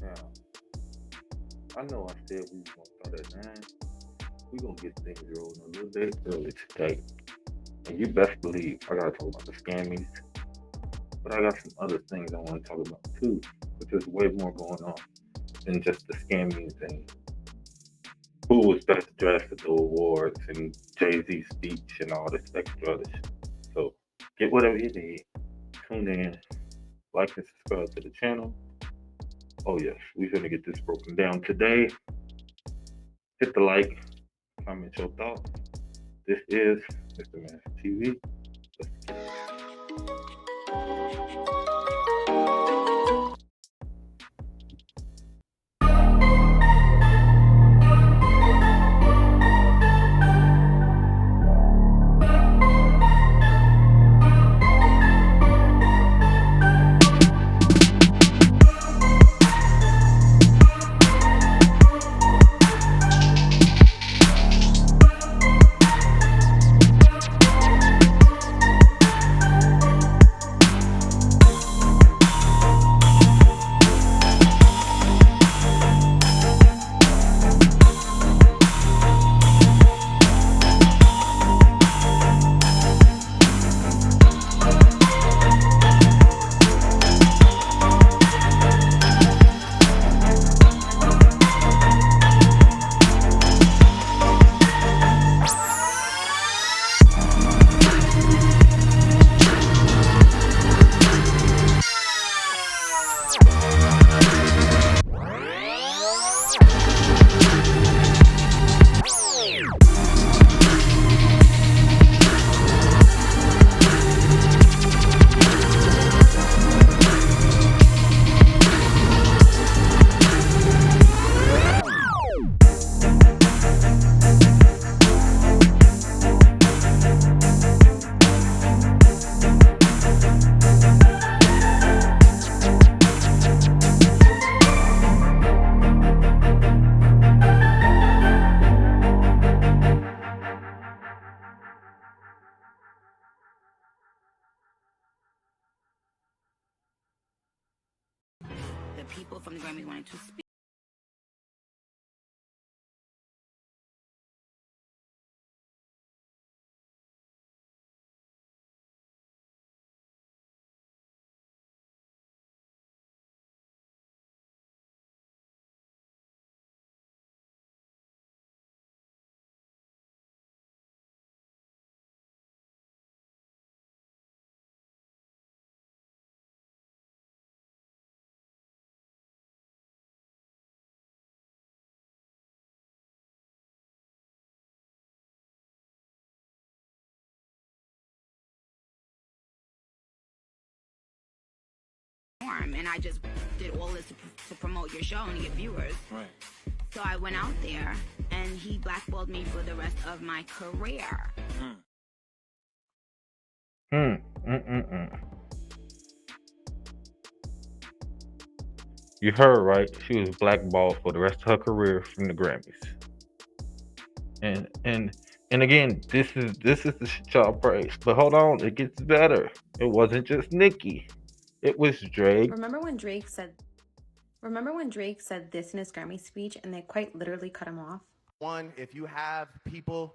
Now, I know I said we was gonna start at 9. We gonna get things rolling a little bit early today. And you best believe I gotta talk about the scammies, but I got some other things I want to talk about too. But there's way more going on than just the scammies and who was best dressed at the awards and Jay-Z's speech and all this extra other shit. So get whatever you need. Tune in, like and subscribe to the channel. Oh yes, we are gonna get this broken down today. Hit the like, comment your thoughts. This is Mr. Master TV. Let's get it. The people from the Grammys wanted to speak. And I just did all this to promote your show and to get viewers. Right. So I went out there, and he blackballed me for the rest of my career. You heard right. She was blackballed for the rest of her career from the Grammys. And and and again, this is the shit y'all praise. But hold on, it gets better. It wasn't just Nicki. It was Drake. Remember when Drake said this in his Grammy speech and they quite literally cut him off? One, if you have people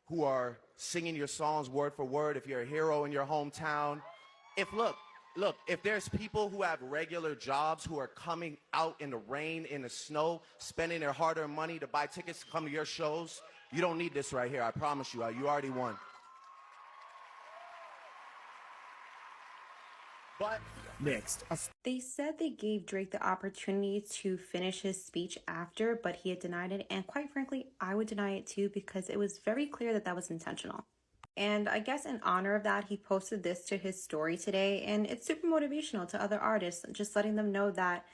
who are singing your songs word for word, if you're a hero in your hometown, if there's people who have regular jobs who are coming out in the rain, in the snow, spending their hard-earned money to buy tickets to come to your shows, you don't need this right here. I promise you. You already won. But next, they said they gave Drake the opportunity to finish his speech after, but he had denied it. And quite frankly, I would deny it too, because it was very clear that that was intentional. And I guess in honor of that, he posted this to his story today. And it's super motivational to other artists, just letting them know that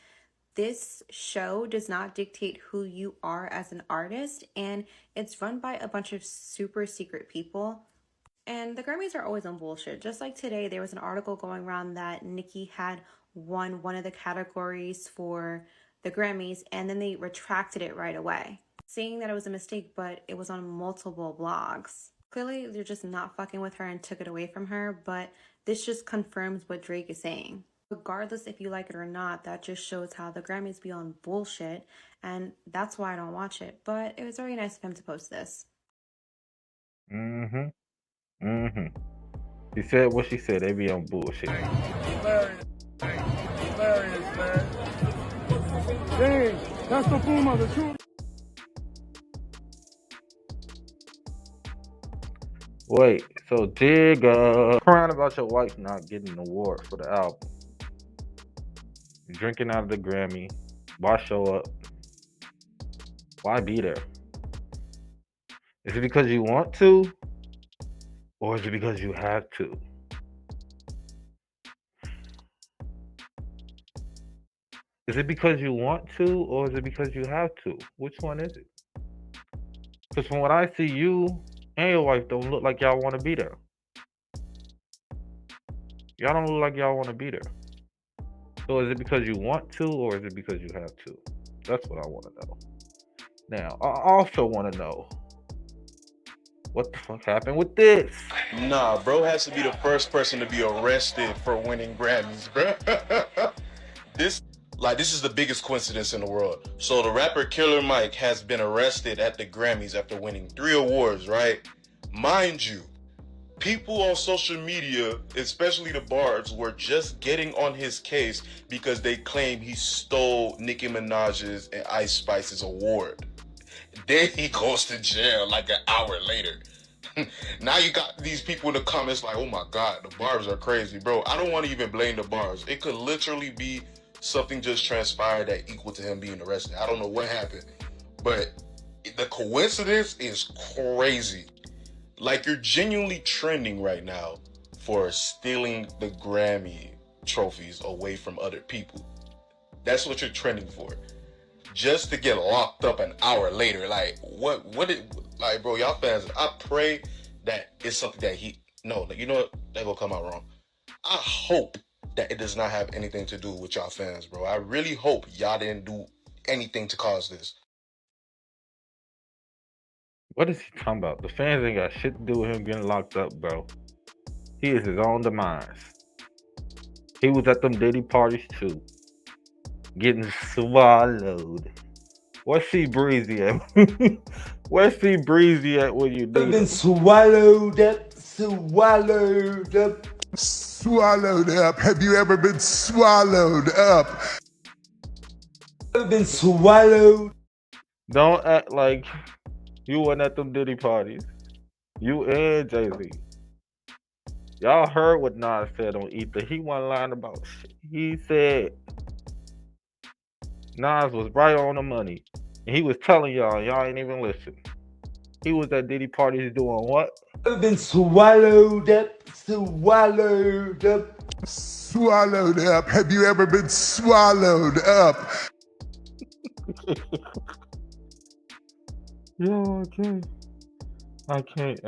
this show does not dictate who you are as an artist. And it's run by a bunch of super secret people. And the Grammys are always on bullshit. Just like today, there was an article going around that Nicki had won one of the categories for the Grammys, and then they retracted it right away, saying that it was a mistake, but it was on multiple blogs. Clearly, they're just not fucking with her and took it away from her, but this just confirms what Drake is saying. Regardless if you like it or not, that just shows how the Grammys be on bullshit, and that's why I don't watch it. But it was very nice of him to post this. Mm-hmm. Mm-hmm. She said what she said. They be on bullshit. Hilarious. Hilarious, man. Dang, that's the boom of the truth. Wait, so Jigga crying about your wife not getting an award for the album. You're drinking out of the Grammy. Why show up? Why be there? Is it because you want to? Or is it because you have to? Is it because you want to, or is it because you have to? Which one is it? Because from what I see, you and your wife don't look like y'all want to be there. Y'all don't look like y'all want to be there. So is it because you want to, or is it because you have to? That's what I want to know. Now, I also want to know, what the fuck happened with this? Nah, bro has to be the first person to be arrested for winning Grammys, bro. This is the biggest coincidence in the world. So the rapper Killer Mike has been arrested at the Grammys after winning 3 awards, right? Mind you, people on social media, especially the Barbs, were just getting on his case because they claim he stole Nicki Minaj's and Ice Spice's award. Then he goes to jail like an hour later. Now you got these people in the comments like, oh my God, the Barbs are crazy. Bro, I don't want to even blame the Barbs. It could literally be something just transpired that equal to him being arrested. I don't know what happened, but the coincidence is crazy. Like, you're genuinely trending right now for stealing the Grammy trophies away from other people. That's what you're trending for. Just to get locked up an hour later. Like, bro, y'all fans, I pray that it's something that you know what? That gonna come out wrong. I hope that it does not have anything to do with y'all fans, bro. I really hope y'all didn't do anything to cause this. What is he talking about? The fans ain't got shit to do with him getting locked up, bro. He is his own demise. He was at them Diddy parties too, getting swallowed. Where's C Breezy at? Where's C Breezy at when you need him? Been swallowed up, swallowed up. Swallowed up. Have you ever been swallowed up? Been swallowed. Don't act like you weren't at them Diddy parties. You and Jay-Z. Y'all heard what Nas said on Ether. He wasn't lying about shit. He said Nas was right on the money. And he was telling y'all ain't even listen. He was at Diddy parties doing what? Been swallowed up, swallowed up. Swallowed up. Have you ever been swallowed up? Yo, I can't.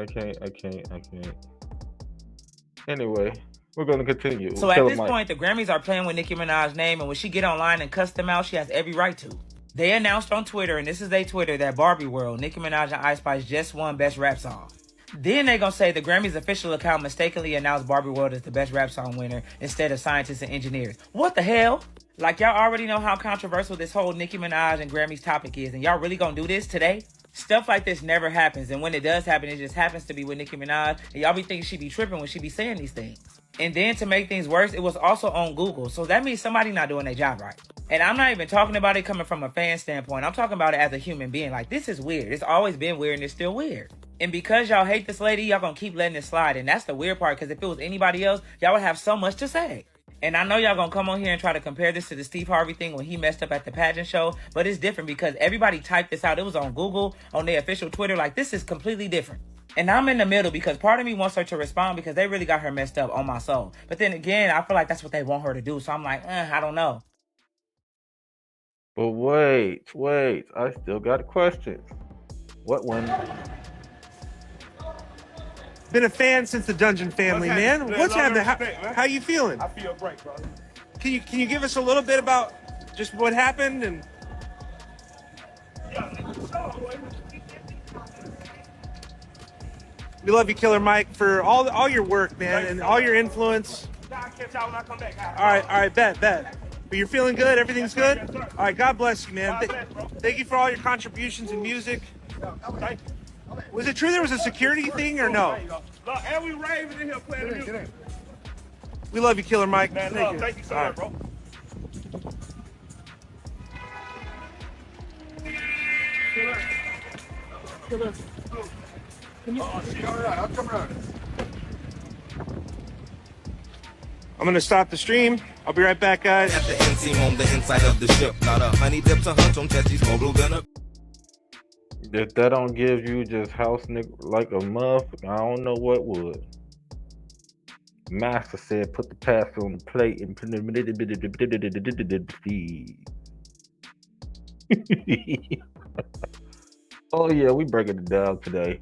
Anyway, we're gonna continue. So at this point, the Grammys are playing with Nicki Minaj's name, and when she get online and cuss them out, she has every right to. They announced on Twitter, and this is their Twitter, that Barbie World, Nicki Minaj and Ice Spice just won Best Rap Song. Then they gonna say the Grammys official account mistakenly announced Barbie World as the Best Rap Song winner instead of Scientists and Engineers. What the hell? Like, y'all already know how controversial this whole Nicki Minaj and Grammys topic is, and y'all really gonna do this today? Stuff like this never happens, and when it does happen, it just happens to be with Nicki Minaj, and y'all be thinking she be tripping when she be saying these things. And then to make things worse, it was also on Google, so that means somebody not doing their job right. And I'm not even talking about it coming from a fan standpoint, I'm talking about it as a human being. Like, this is weird. It's always been weird, and it's still weird. And because y'all hate this lady, y'all gonna keep letting it slide, and that's the weird part, because if it was anybody else, y'all would have so much to say. And I know y'all gonna come on here and try to compare this to the Steve Harvey thing when he messed up at the pageant show, but it's different because everybody typed this out. It was on Google, on their official Twitter. Like, this is completely different. And I'm in the middle because part of me wants her to respond because they really got her messed up on my soul. But then again, I feel like that's what they want her to do. So I'm like, I don't know. But wait, I still got a question. What one? Been a fan since the Dungeon Family, man. What's happening? How you feeling? I feel great, brother. Can you give us a little bit about just what happened and? We love you, Killer Mike, for all your work, man, and all your influence. All right, bet. But you're feeling good? Everything's good? All right, God bless you, man. Thank you for all your contributions in music. Was it true there was a security thing or no? And we raving in here playing the music. We love you, Killer Mike. Man, thank you so much, bro. I'm gonna stop the stream. I'll be right back, guys. At the end team on the inside of the ship. Not a honey dip to hunt on Tetsy's more blue than a. If that don't give you just house nigga like a motherfucker, I don't know what would. Master said, put the pass on the plate and put it. Oh yeah, we breaking it down today.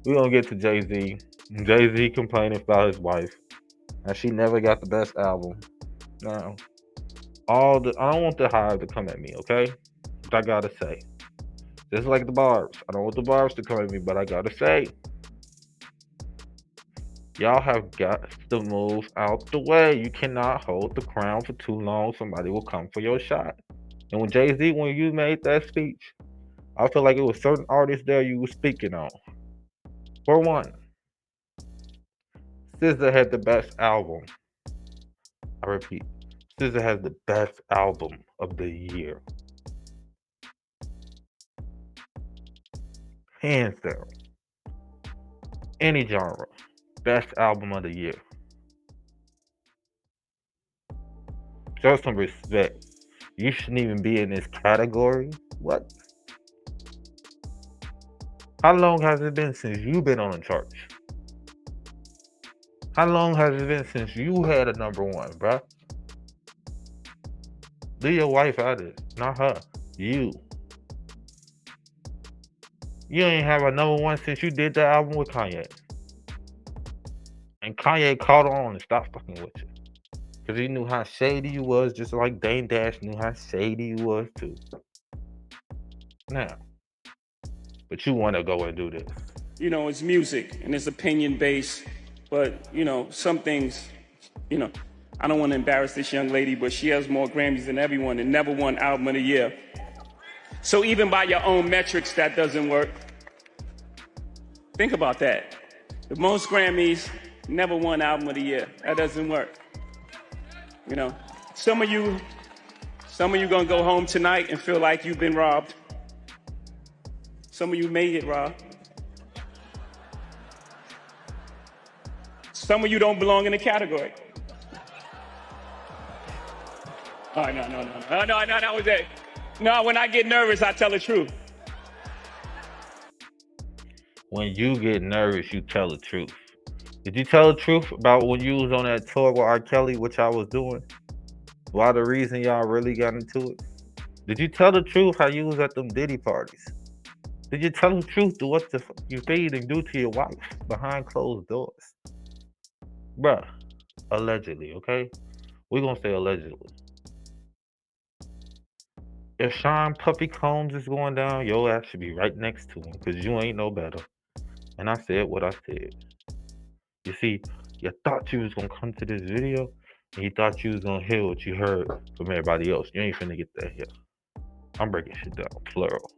We gonna get to Jay-Z. Jay-Z complaining about his wife, and she never got the best album. Now, I don't want the Hive to come at me, okay? But I gotta say, just like the Barbs, I don't want the Barbs to come at me, but I gotta say, y'all have got to move out the way. You cannot hold the crown for too long. Somebody will come for your shot. And when Jay-Z, when you made that speech, I feel like it was certain artists there you were speaking on. For one, SZA had the best album. I repeat, SZA has the best album of the year. Hands down. Any genre. Best album of the year. Show some respect. You shouldn't even be in this category. What? How long has it been since you've been on the charts? How long has it been since you had a number one, bruh? Leave your wife out of it, not her. You. You ain't have a number one since you did that album with Kanye. And Kanye caught on and stopped fucking with you. Because he knew how shady you was, just like Dame Dash knew how shady you was too. Now, but you want to go and do this. You know, it's music and it's opinion based, but you know, some things, you know, I don't want to embarrass this young lady, but she has more Grammys than everyone and never won Album of the Year. So even by your own metrics, that doesn't work. Think about that. The most Grammys, never won Album of the Year. That doesn't work. You know, some of you gonna go home tonight and feel like you've been robbed. Some of you may get robbed. Some of you don't belong in the category. Oh, no, that was it. No, when I get nervous, I tell the truth. When you get nervous, you tell the truth. Did you tell the truth about when you was on that tour with R. Kelly, which I was doing? Why the reason y'all really got into it? Did you tell the truth how you was at them Diddy parties? Did you tell the truth to what the fuck you feed and do to your wife behind closed doors? Bruh, allegedly, okay? We're gonna say allegedly. If Sean Puffy Combs is going down, your ass should be right next to him because you ain't no better. And I said what I said. You see, you thought you was gonna come to this video and you thought you was gonna hear what you heard from everybody else. You ain't finna get that here. I'm breaking shit down, plural.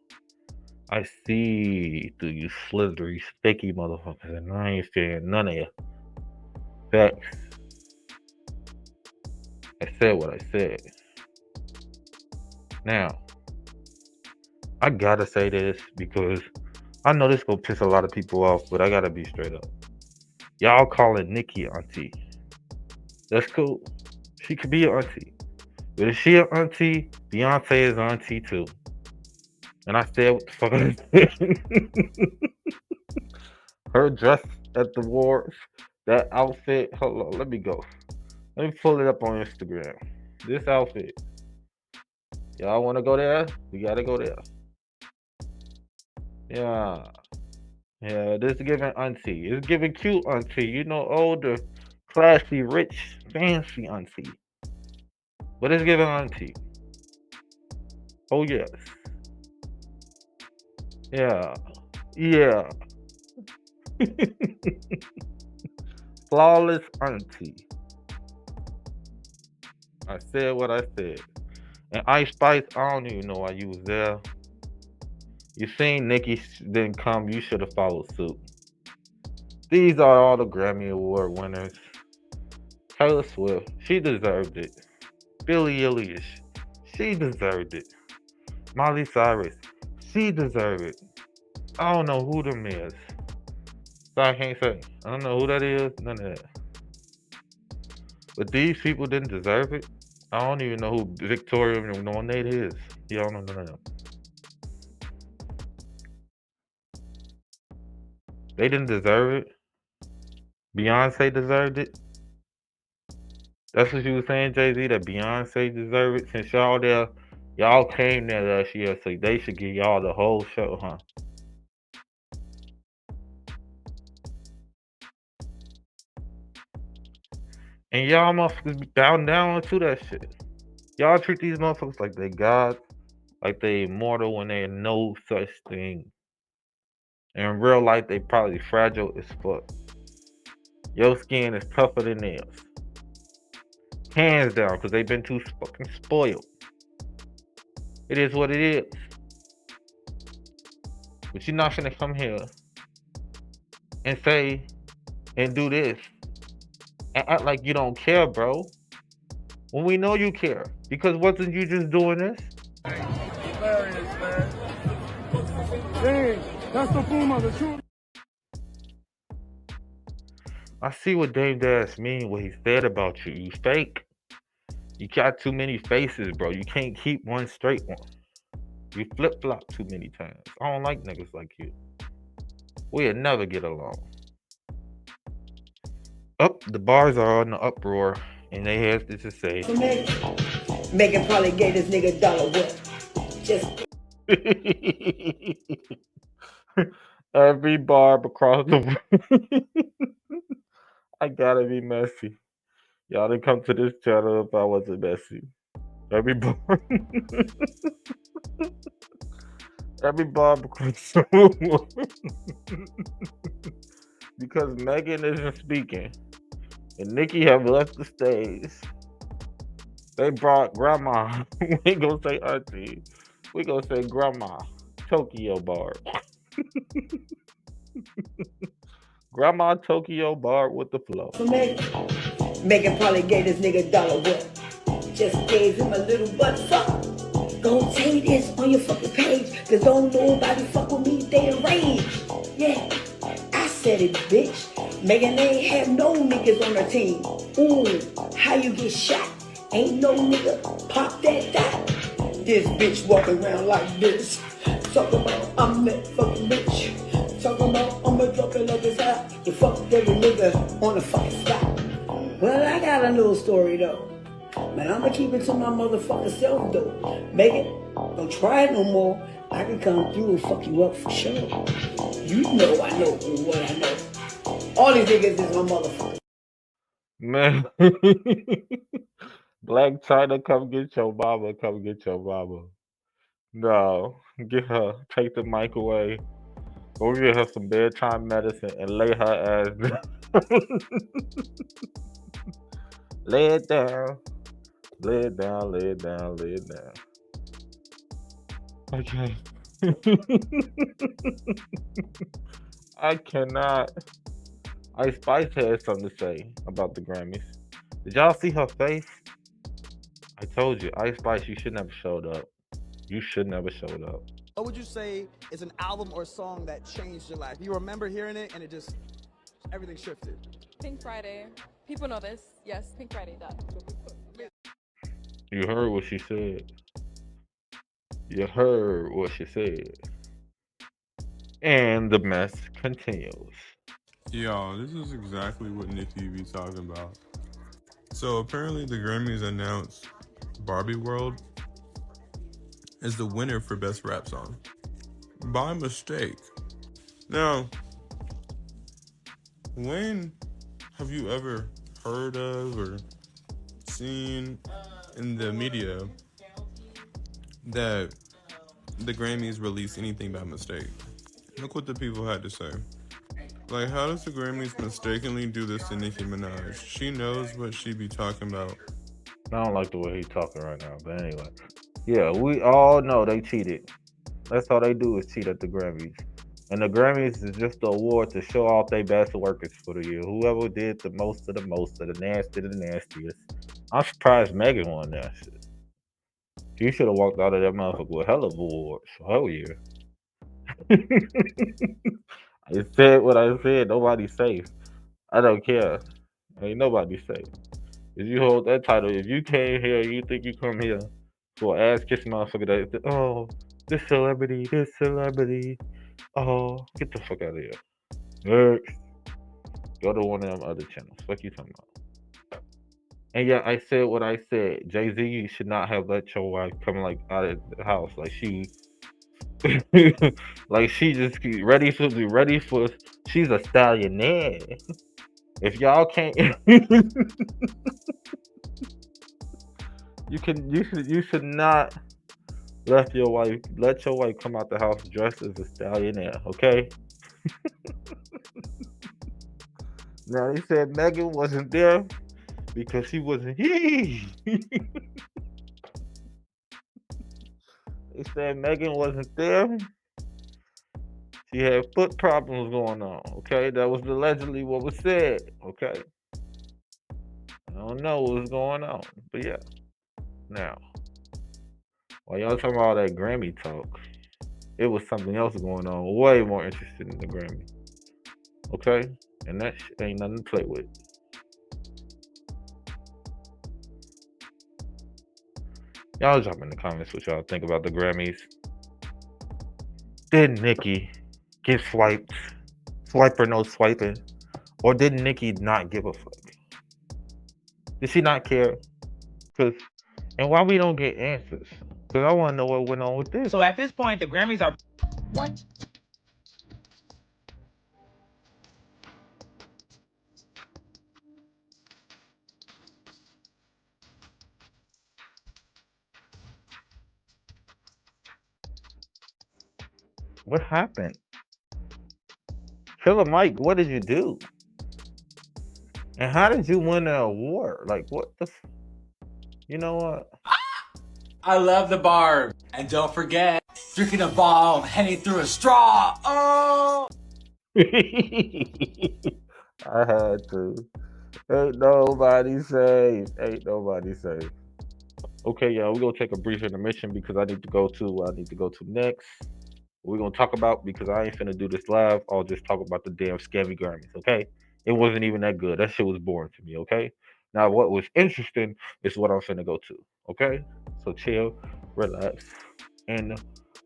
I see through you slithery, sticky motherfuckers, and I ain't fearing none of you. Facts. I said what I said. Now, I gotta say this because I know this gonna piss a lot of people off, but I gotta be straight up. Y'all calling Nicki auntie. That's cool. She could be an auntie. But if she an auntie, Beyonce is auntie too. And I said what the fuck I said. Her dress at the wars, that outfit. Hold on, let me go. Let me pull it up on Instagram. This outfit. Y'all want to go there? We gotta go there. Yeah. Yeah, this is giving auntie. It's giving cute auntie. You know, older, classy, rich, fancy auntie. But it's giving auntie. Oh, yes. Yeah. Yeah. Flawless auntie. I said what I said. And Ice Spice, I don't even know why you was there. You seen Nicki didn't come, you should have followed suit. These are all the Grammy Award winners. Taylor Swift, she deserved it. Billie Eilish, she deserved it. Miley Cyrus, she deserved it. I don't know who them is. So I can't say. I don't know who that is, none of that. But these people didn't deserve it. I don't even know who Victoria Monet is. You don't know none of them. They didn't deserve it. Beyonce deserved it. That's what you was saying, Jay-Z, that Beyonce deserved it. Since y'all there, y'all came there last year, so they should give y'all the whole show, huh? And y'all motherfuckers be down to that shit. Y'all treat these motherfuckers like they God, like they immortal when they no such thing. And in real life, they probably fragile as fuck. Your skin is tougher than theirs. Hands down, because they've been too fucking spoiled. It is what it is. But you're not gonna come here and say and do this and act like you don't care, bro. When we know you care. Because wasn't you just doing this? Hilarious, man. Dang, that's the Puma, the shooter. I see what Dame Dash mean, what he said about you. You fake. You got too many faces, bro. You can't keep one straight one. You flip-flop too many times. I don't like niggas like you. We'll never get along. The bars are on the uproar, and they have this to say. Megan probably gave this nigga $1 what? Just Every barb across the world. I gotta be messy. Y'all didn't come to this channel if I wasn't messy. Every barb. Every barb across the world. Because Megan isn't speaking. And Nicki have left the stage. They brought grandma. We ain't gonna say auntie. We gonna say grandma. Tokyo Barb. Grandma Tokyo Barb with the flow. Megan probably gave this nigga $1 what? Just gave him a little butt fuck. Go say this on your fucking page, cause don't nobody fuck with me, they enraged. Yeah, I said it, bitch. Megan ain't have no niggas on her team. Ooh, how you get shot? Ain't no nigga pop that dot. This bitch walking around like this. Talking about I'm that fucking bitch. Talking about I'ma drop it like it's hot. You fuck every nigga on the fucking spot. Well, I got a little story though. Man, I'ma keep it to my motherfucking self though. Megan, don't try it no more. I can come through and fuck you up for sure. You know I know what I know. All these niggas is my motherfucker. Man. Black China, come get your mama. Come get your mama. No. Get her. Take the mic away. Go get her some bedtime medicine and lay her ass down. Lay it down. Lay it down, lay it down, lay it down. Okay. I cannot. Ice Spice had something to say about the Grammys. Did y'all see her face? I told you, Ice Spice, you should never showed up. You should never showed up. What would you say is an album or song that changed your life? You remember hearing it and it just, everything shifted? Pink Friday. People know this. Yes, Pink Friday, that. You heard what she said. You heard what she said. And the mess continues. Yo, this is exactly what Nicki be talking about. So apparently the Grammys announced Barbie World is the winner for Best Rap Song. By mistake. Now, when have you ever heard of or seen in the media that the Grammys release anything by mistake? Look what the people had to say. Like, how does the Grammys mistakenly do this to Nicki Minaj? She knows what she be talking about. I don't like the way he's talking right now. But anyway, yeah, we all know they cheated. That's all they do is cheat at the Grammys. And the Grammys is just the award to show off their best workers for the year. Whoever did the most of the most of the nasty of the nastiest. I'm surprised Megan won that shit. She should have walked out of that motherfucker with hell of awards. Hell yeah. I said what I said. Nobody's safe. I don't care. Ain't nobody safe. If you hold that title, if you came here, you think you come here for ass kiss motherfucker that, oh, this celebrity. Oh, get the fuck out of here. Next. Go to one of them other channels. Fuck you talking about. And yeah, I said what I said. Jay-Z should not have let your wife come like out of the house. Like she like she just be ready for she's a stallionaire. If y'all can't you should not let your wife come out the house dressed as a stallionaire, okay? Now they said Megan wasn't there because she wasn't he. They said Megan wasn't there. She had foot problems going on, okay? That was allegedly what was said, okay? I don't know what was going on, but yeah. Now, while y'all talking about all that Grammy talk, it was something else going on, way more interesting than the Grammy. Okay? And that shit ain't nothing to play with. Y'all drop in the comments what y'all think about the Grammys. Did Nicki get swiped? Swipe or no swiping? Or did Nicki not give a fuck? Did she not care? And why we don't get answers? Because I want to know what went on with this. So at this point, the Grammys are... What? What happened? Killer Mike, what did you do? And how did you win an award? Like, what the... You know what? I love the bar. And don't forget, drinking a ball, heading through a straw. Oh! I had to. Ain't nobody safe. Ain't nobody safe. Okay, y'all, we're going to take a brief intermission because I need to go to what I need to go to next. We're going to talk about, because I ain't finna do this live, I'll just talk about the damn scammy Grammys, okay? It wasn't even that good. That shit was boring to me, okay? Now, what was interesting is what I'm finna go to, okay? So chill, relax, and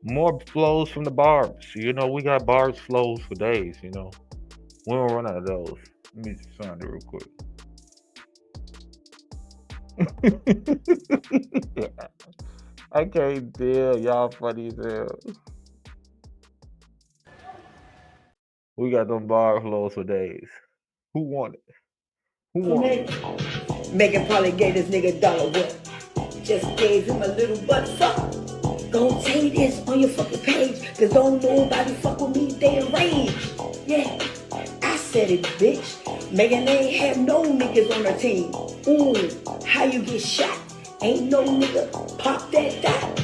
more flows from the barbs. You know, we got barbs flows for days, you know. We don't run out of those. Let me just find it real quick. I can't deal. Y'all funny as hell. We got them bar flows for days. Who won it? Who won it? Megan probably gave this nigga dollar what? Just gave him a little butt fuck. Don't say this on your fucking page, cause don't nobody fuck with me, they enraged. Yeah, I said it, bitch. Megan ain't have no niggas on her team. Ooh, how you get shot? Ain't no nigga pop that dot.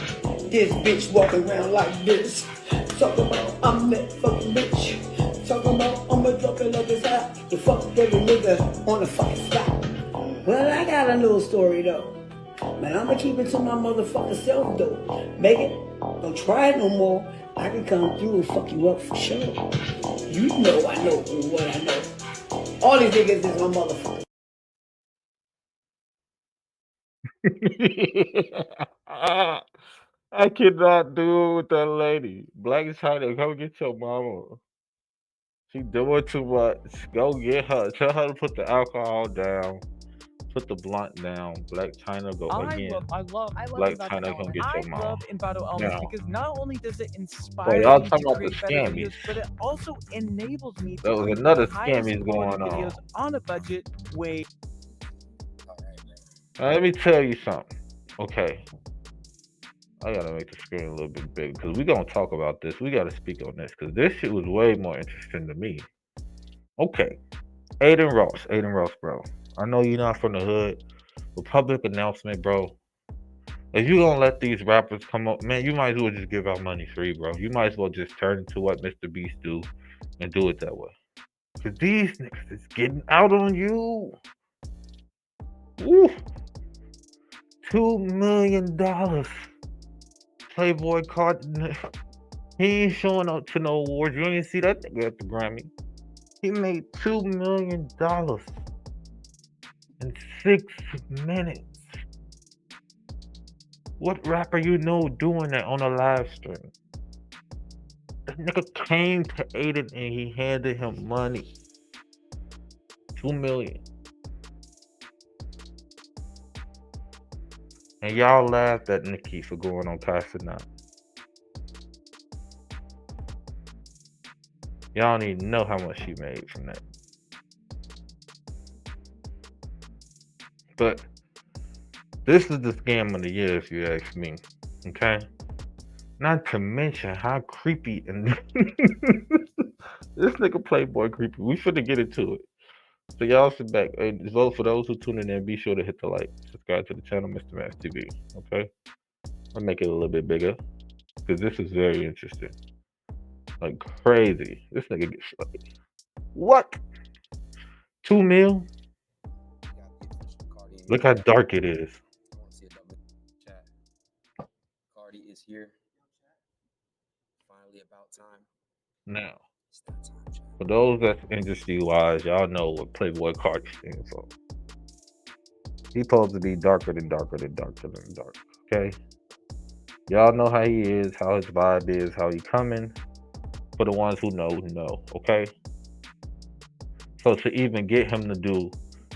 This bitch walking around like this. Talking about I'm that fucking bitch. Talking about I'ma drop it like it's hot. You fucked every nigga on the fucking spot. Well, I got a little story though. Man, I'ma keep it to my motherfucking self though. Megan, don't try it no more. I can come through and fuck you up for sure. You know I know what I know. All these niggas is my motherfucker. I cannot do it with that lady. Black China, come get your mama. She doing too much. Go get her. Tell her to put the alcohol down. Put the blunt down. Black China go again. I love Black China come get your mama. I love Envato Elements Now, because not only does it so inspire y'all me talking to about the create better scammies. videos, but it also enables me to There was create another the highest scammies quality going on. videos on a budget way. Now, let me tell you something. Okay. I gotta make the screen a little bit bigger because we're gonna talk about this. We gotta speak on this because this shit was way more interesting to me. Okay. Aiden Ross, bro. I know you're not from the hood, a public announcement, bro. If you gonna let these rappers come up, man, you might as well just give out money free, bro. You might as well just turn into what Mr. Beast do and do it that way. Cause these niggas is getting out on you. Woo. $2 million. Playboy Cardi. He ain't showing up to no awards. You ain't see that nigga at the Grammy. He made $2 million in 6 minutes. What rapper you know doing that on a live stream? That nigga came to Aiden and he handed him money. $2 million. And y'all laughed at Nicki for going on Casa. Y'all don't even know how much she made from that. But this is the scam of the year, if you ask me. Okay? Not to mention how creepy and this nigga Playboy creepy. We finna get into it. So y'all sit back. Hey, vote for those who tuning in. Be sure to hit the like. Subscribe to the channel, Mr. Max TV. Okay? I'll make it a little bit bigger. Because this is very interesting. Like crazy. This nigga gets like, what? 2 mil? Look how dark it is. Cardi is here. Finally about time. Now, for those that's industry wise, y'all know what Playboy Cardi stands for. He's supposed to be darker than darker than darker than dark. Okay? Y'all know how he is, how his vibe is, how he coming. For the ones who know, okay? So to even get him to do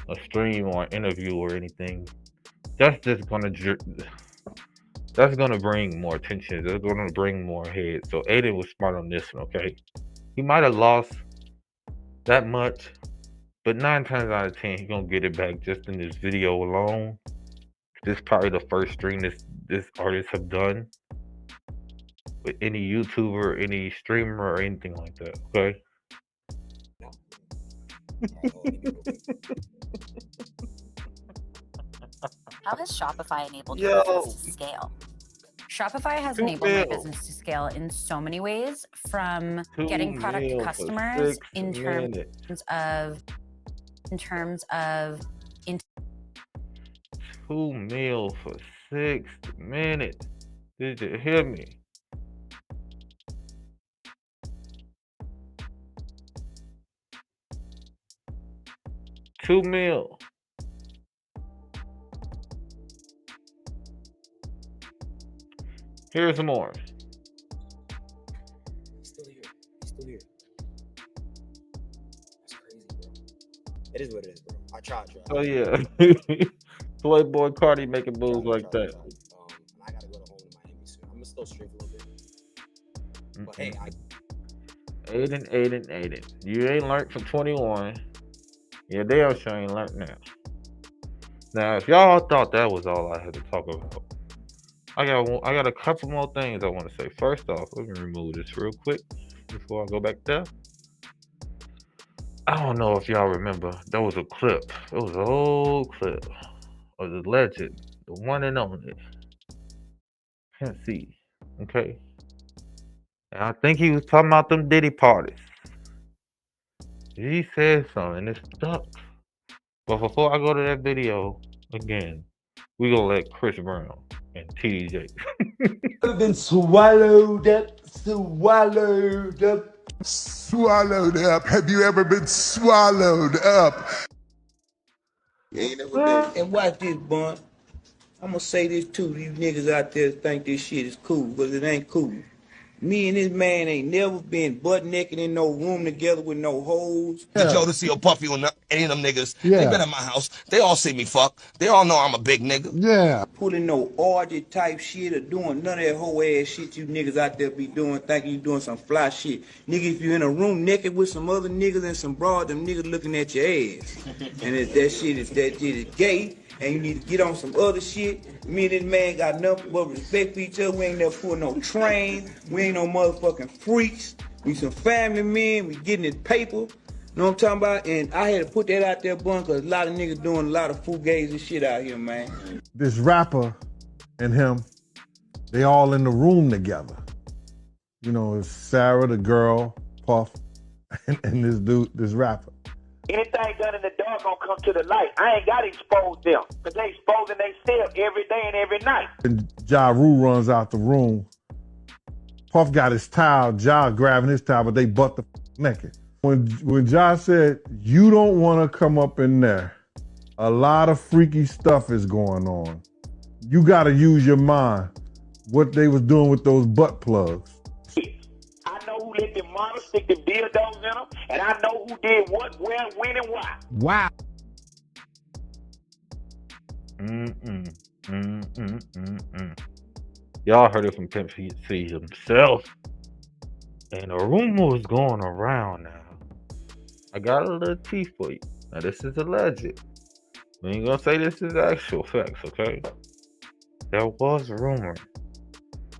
a stream or an interview or anything, that's just gonna bring more attention. That's gonna bring more heads. So Aiden was smart on this one, okay? He might have lost that much, but 9 times out of 10, he's gonna get it back just in this video alone. This is probably the first stream this artist have done with any YouTuber, any streamer, or anything like that, okay? How has Shopify enabled your business to scale? Shopify has enabled my business to scale in so many ways, from getting product to customers in terms of 2 mil for 6 minutes. Did you hear me? $2 million. Here's more. He's still here. He's still here. That's crazy, bro. It is what it is, bro. I tried. Oh yeah. Playboy Cardi making moves like that. I gotta go to home in Miami soon. I'm gonna still stream a little bit. But hey, Aiden. You ain't learned from 21. Yeah, damn sure ain't learned now. Now, if y'all thought that was all I had to talk about, I got a couple more things I want to say. First off, let me remove this real quick before I go back there. I don't know if y'all remember, there was a clip. It was an old clip of the legend, the one and only. Can't see, okay? And I think he was talking about them Diddy parties. He said something, it stuck. But before I go to that video, again, we gonna let Chris Brown and TJ. Been swallowed up. Swallowed up. Have you ever been swallowed up? And watch this, Bun. I'm gonna say this too. These niggas out there think this shit is cool, but it ain't cool. Me and this man ain't never been butt naked in no room together with no hoes. The Jodeci or Puffy or any of them niggas, they Yeah. been at my house. They all see me fuck. They all know I'm a big nigga. Yeah. Pulling no orgy type shit or doing none of that whole ass shit you niggas out there be doing, thinking you doing some fly shit. Nigga, if you in a room naked with some other niggas and some broad, them niggas looking at your ass. And if that shit is gay, and you need to get on some other shit. Me and this man got nothing but respect for each other. We ain't never pulling no train. We ain't no motherfucking freaks. We some family men. We getting this paper. You know what I'm talking about? And I had to put that out there, bun, because a lot of niggas doing a lot of fugazi shit out here, man. This rapper and him, they all in the room together. You know, it's Sarah, the girl, Puff, and this dude, this rapper. Anything done in the dark gonna come to the light. I ain't gotta expose them, because they exposing themselves every day and every night. And Ja Rule runs out the room. Puff got his towel, Ja grabbing his towel, but they butt the naked. When Ja said, you don't want to come up in there, a lot of freaky stuff is going on. You got to use your mind. What they was doing with those butt plugs. I know who let them models stick them dildos in them, and I know who did what, where, when, and why. Wow. Y'all heard it from Pimp C himself. And a rumor was going around now. I got a little tea for you. Now this is alleged. We ain't gonna say this is actual facts, okay? There was a rumor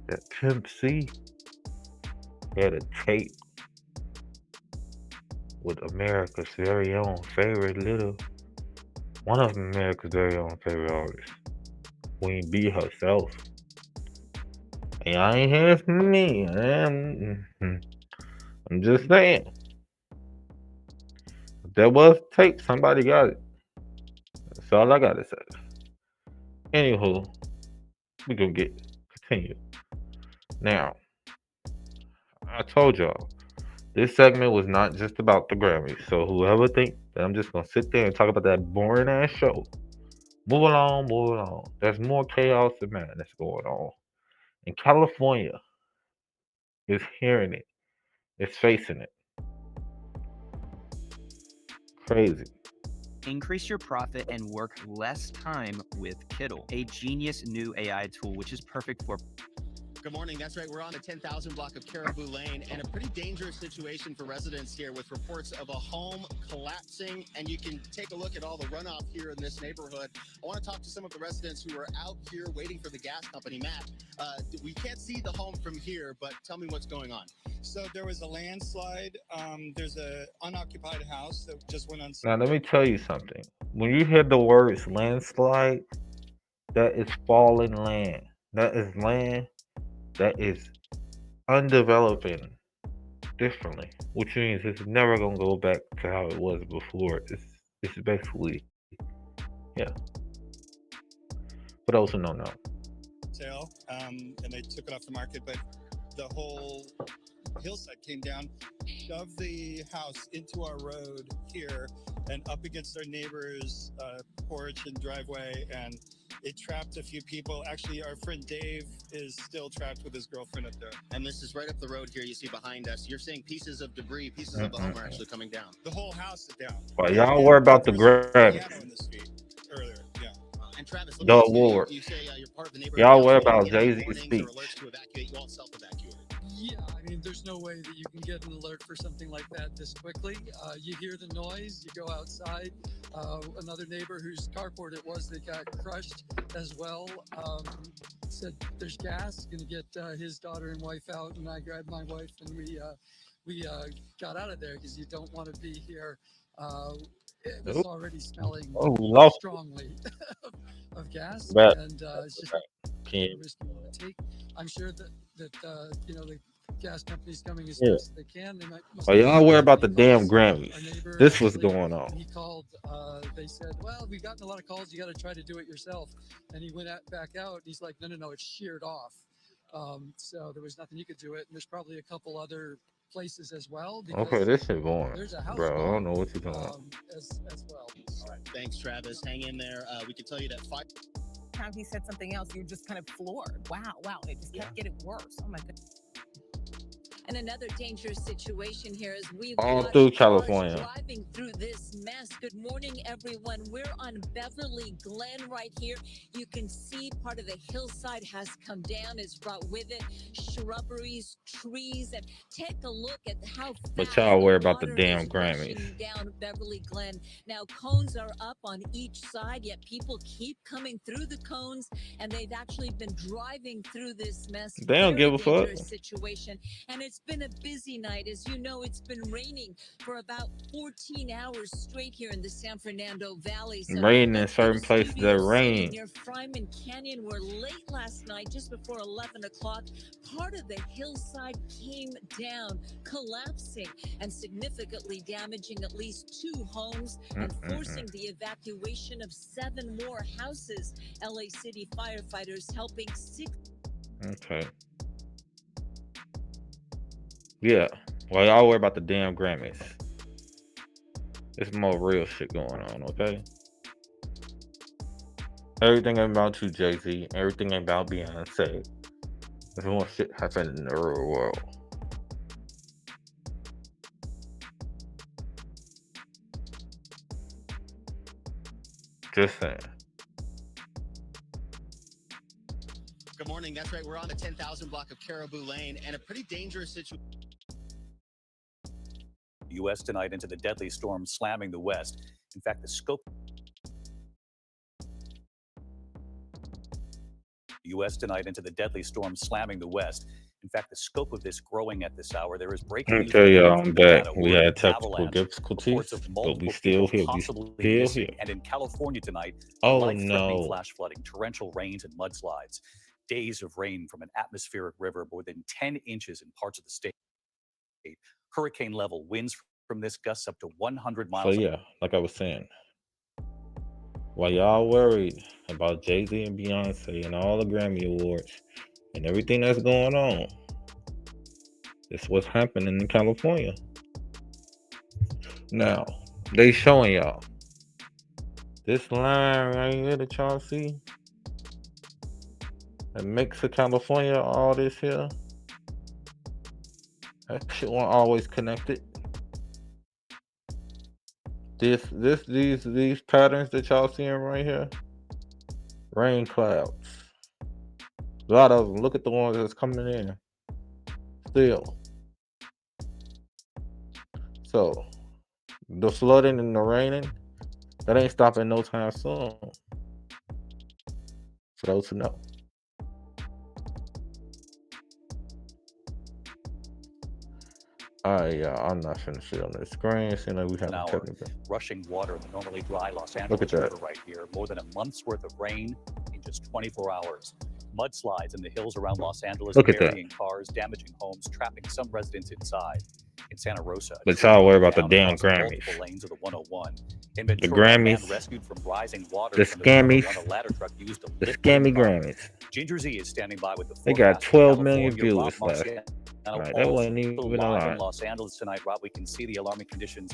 that Pimp C had a tape with America's very own favorite one of America's very own favorite artists, Queen Bee herself. And I ain't hearing from me. I'm just saying. If there was tape, somebody got it. That's all I gotta say. Anywho, we gonna continue. Now, I told y'all, this segment was not just about the Grammys. So whoever think that I'm just gonna sit there and talk about that boring ass show, move along, move along. There's more chaos and madness going on. And California is hearing it. It's facing it. Crazy. Increase your profit and work less time with Kiddle, a genius new AI tool which is perfect for. Good morning. That's right. We're on the 10,000 block of Caribou Lane, and a pretty dangerous situation for residents here with reports of a home collapsing. And you can take a look at all the runoff here in this neighborhood. I want to talk to some of the residents who are out here waiting for the gas company. Matt, we can't see the home from here, but tell me what's going on. So there was a landslide. There's an unoccupied house that just went on. Now let me tell you something. When you hear the words landslide, that is fallen land. That is land that is undeveloping differently, which means it's never gonna go back to how it was before. It's basically, yeah. For those who don't know. Sale, and they took it off the market, but the whole hillside came down, shoved the house into our road here and up against our neighbor's porch and driveway, and it trapped a few people. Actually, our friend Dave is still trapped with his girlfriend up there. And this is right up the road here. You see behind us. You're saying pieces of debris, pieces of the home are actually coming down. The whole house is down. Well, y'all worry about the Grammys. In the street earlier, yeah. And Travis, The award. You say you're part of the neighborhood. Y'all worry about Jay-Z's speech. To evacuate, you all self-evacuate. Yeah, I mean, there's no way that you can get an alert for something like that this quickly. You hear the noise, you go outside. Another neighbor whose carport it was that got crushed as well said there's gas, gonna get his daughter and wife out, and I grabbed my wife and we got out of there because you don't want to be here. It was already smelling strongly of gas, and it's just a risk you want to take. I'm sure that you know, the gas company's coming as fast as they can. They Well, y'all worry about the damn Grammys. This was going on. He called. They said, "Well, we've gotten a lot of calls. You got to try to do it yourself." And he went back out. And he's like, "No, it's sheared off." So there was nothing you could do it. And there's probably a couple other places as well. Okay, this shit boring, there's a house bro. I don't know what you're talking about. as well. All right, thanks, Travis. Hang in there. We can tell you that How he said something else, you're just kind of floored. Wow, it just kept getting worse. Oh my goodness. And another dangerous situation here as we all through California. Driving through this mess. Good morning, everyone. We're on Beverly Glen right here. You can see part of the hillside has come down. It's brought with it shrubberies, trees, and take a look at how fast But y'all worry about the damn Grammys. down Beverly Glen. Now cones are up on each side, yet people keep coming through the cones, and they've actually been driving through this mess. They don't give a fuck. Situation, and it's It's been a busy night. As you know, it's been raining for about 14 hours straight here in the San Fernando Valley. So Rain in certain places that rain. near Fryman Canyon, where late last night, just before 11 o'clock, part of the hillside came down, collapsing and significantly damaging at least 2 homes and forcing the evacuation of 7 more houses. LA City firefighters helping 6. Okay. Yeah. Well, y'all worry about the damn Grammys. There's more real shit going on, okay? Everything ain't about you, Jay-Z. Everything ain't about Beyonce. There's more shit happening in the real world. Just saying. Good morning. That's right. We're on the 10,000 block of Caribou Lane and a pretty dangerous situation. U.S. tonight into the deadly storm slamming the West. In fact, the scope. U.S. tonight into the deadly storm slamming the West. In fact, the scope of this growing at this hour. There is breaking news. Okay, y'all, I'm back. We had technical difficulties, but we still here. We still here. And in California tonight, oh life-threatening no! Flash flooding, torrential rains, and mudslides. Days of rain from an atmospheric river, more than 10 inches in parts of the state. Hurricane level winds from this gusts up to 100 miles. So yeah, like I was saying, while y'all worried about Jay-Z and Beyonce and all the Grammy Awards and everything that's going on, it's what's happening in California. Now, they showing y'all this line right here that y'all see that makes of California all this here. That shit wasn't always connected. These patterns that y'all seeing right here, rain clouds. A lot of them. Look at the ones that's coming in. Still. So the flooding and the raining, that ain't stopping no time soon. For those who know. I'm not finna sit on the screen. Seeing like we have a technical. Rushing water in the normally dry Los Look Angeles at that. River right here. More than a month's worth of rain in just 24 hours. Mudslides in the hills around Los Angeles, Look at that. burying cars, damaging homes, trapping some residents inside. In Santa Rosa, But y'all worry about the down damn across Grammys. multiple lanes of the 101. In The Ventura, a man Grammys. rescued from rising water The from scammies. the river when a ladder truck used to The lift scammy him up. Grammys. Ginger Z is standing by with the They got forecast. 12 million California, viewers Rob last Marciano night. That wasn't also even a live in lot. Los Angeles tonight, Rob. We can see the alarming conditions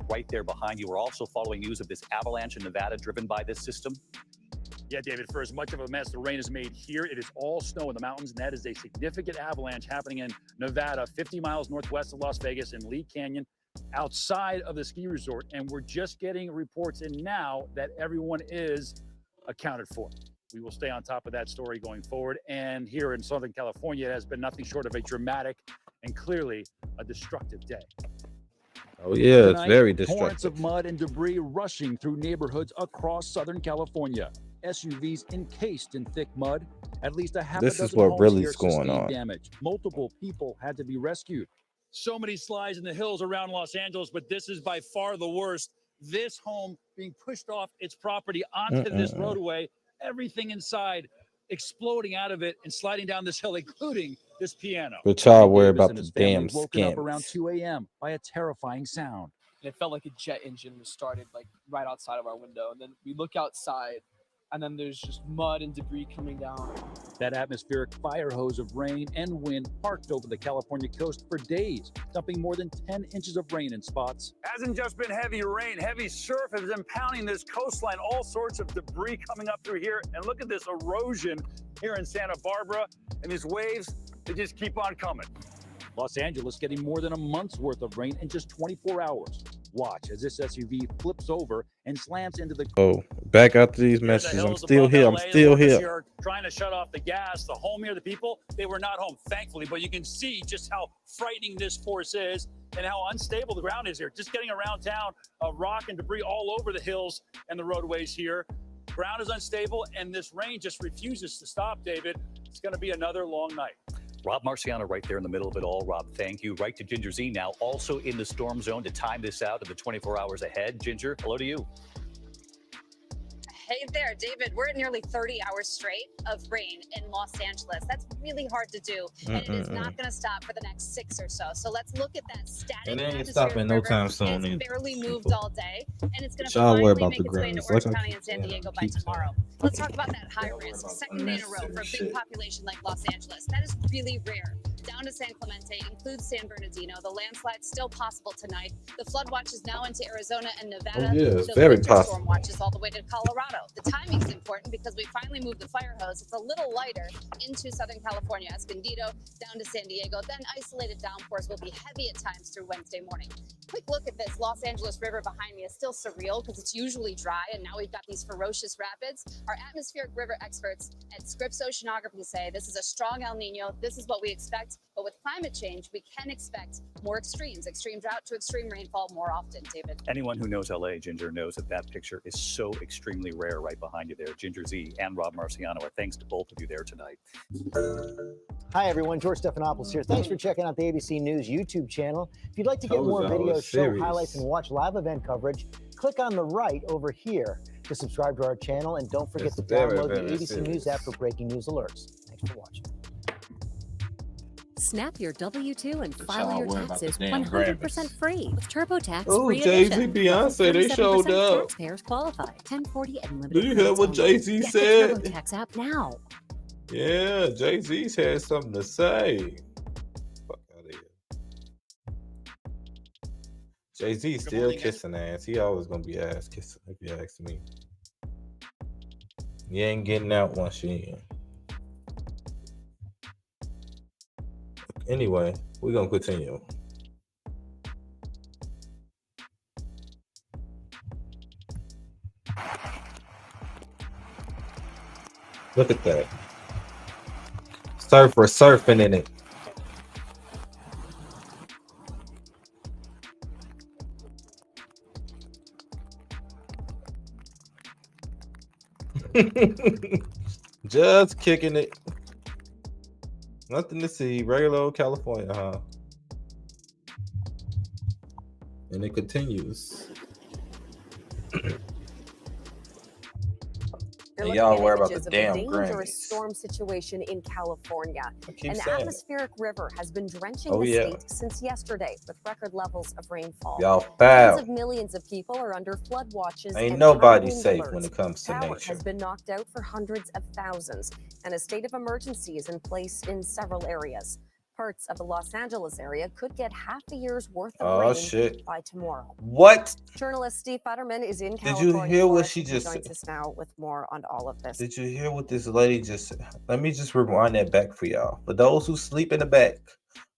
right there behind you. We're also following news of this avalanche in Nevada driven by this system. Yeah, David, for as much of a mess the rain has made here, it is all snow in the mountains, and that is a significant avalanche happening in Nevada, 50 miles northwest of Las Vegas in Lee Canyon, outside of the ski resort. And we're just getting reports in now that everyone is accounted for. We will stay on top of that story going forward. And here in Southern California, it has been nothing short of a dramatic and clearly a destructive day. Oh yeah, it's Tonight, very torrents destructive. of mud and debris rushing through neighborhoods across Southern California. SUVs encased in thick mud. At least a half This a is dozen what homes really here is going sustained on. damage. Multiple people had to be rescued. So many slides in the hills around Los Angeles, but this is by far the worst. This home being pushed off its property onto this roadway, everything inside exploding out of it and sliding down this hill, including this piano. But y'all King worry Davis about and the his family damn woken up around scams. 2 a.m. by a terrifying sound. And it felt like a jet engine was started like right outside of our window. And then we look outside and then there's just mud and debris coming down. That atmospheric fire hose of rain and wind parked over the California coast for days, dumping more than 10 inches of rain in spots. Hasn't just been heavy rain, heavy surf has been pounding this coastline, all sorts of debris coming up through here. And look at this erosion here in Santa Barbara. And these waves, they just keep on coming. Los Angeles getting more than a month's worth of rain in just 24 hours. Watch as this SUV flips over and slams into the... Oh, back after these messages. I'm still here. I'm still here. Trying to shut off the gas. The home here, the people, they were not home, thankfully. But you can see just how frightening this force is and how unstable the ground is here. Just getting around town, rock and debris all over the hills and the roadways here. Ground is unstable, and this rain just refuses to stop, David. It's going to be another long night. Rob Marciano right there in the middle of it all. Rob, thank you. Right to Ginger Z now, also in the storm zone to time this out of the 24 hours ahead. Ginger, hello to you. Hey there, David. We're at nearly 30 hours straight of rain in Los Angeles. That's really hard to do, and it is not going to stop for the next 6 or so. So let's look at that static And it ain't atmospheric stopping no river. time soon It's either. barely moved all day, and it's going to Y'all worry finally about make the its way into Grammys. Orange Like I County and San keep- Diego by keep saying. tomorrow. Let's talk about that high risk, second day in a row for a big population like Los Angeles. That is really rare. Down to San Clemente, includes San Bernardino. The landslide still possible tonight. The flood watch is now into Arizona and Nevada. Oh, yeah, it's the very winter possible. storm watch is all the way to Colorado. The timing is important because we finally moved the fire hose. It's a little lighter into Southern California, Escondido, down to San Diego. Then isolated downpours will be heavy at times through Wednesday morning. Quick look at this. Los Angeles River behind me is still surreal because it's usually dry, and now we've got these ferocious rapids. Our atmospheric river experts at Scripps Oceanography say this is a strong El Nino. This is what we expect. But with climate change, we can expect more extremes, extreme drought to extreme rainfall more often, David. Anyone who knows LA, Ginger, knows that that picture is so extremely rare right behind you there. Ginger Z and Rob Marciano, our thanks to both of you there tonight. Hi, everyone. George Stephanopoulos here. Thanks for checking out the ABC News YouTube channel. If you'd like to get Told more y'all, videos, it's show serious. highlights, and watch live event coverage, click on the right over here to subscribe to our channel. And don't forget It's to very, download the very ABC serious. News app for breaking news alerts. Thanks for watching. Snap your W-2 and But file y'all your worry about the taxes damn 100% Grammys. free with TurboTax Oh, free Jay-Z, edition. Beyonce, they 47% showed up. Taxpayers qualify. 1040 and limited Do you hear credits what only. Jay-Z Get said? the TurboTax app now. Yeah, Jay-Z's had something to say. Fuck out of here. Jay-Z still kissing ass. He always gonna be ass kissing, if you ask me. You ain't getting out once you in. Anyway, we're gonna continue. Look at that. Surfer surfing in it. Just kicking it. Nothing to see. Regular old California, huh? And it continues. You're And looking y'all at worry about images the of damn a dangerous Grammys. storm situation in California. keep An saying it. atmospheric river has been drenching Oh, the yeah. state since yesterday with record levels of rainfall. Y'all Tens foul. of millions of people are under flood watches Ain't and nobody high wind safe alerts. when it comes to Power nature. has been knocked out for hundreds of thousands, and a state of emergency is in place in several areas. Parts of the Los Angeles area could get half a year's worth of Oh, rain shit. by tomorrow. What? Journalist Steve Futterman is in Did California. you hear for what us, she and he just joins said? us now with more on all of this. Did you hear what this lady just said? Let me just rewind that back for y'all. For those who sleep in the back,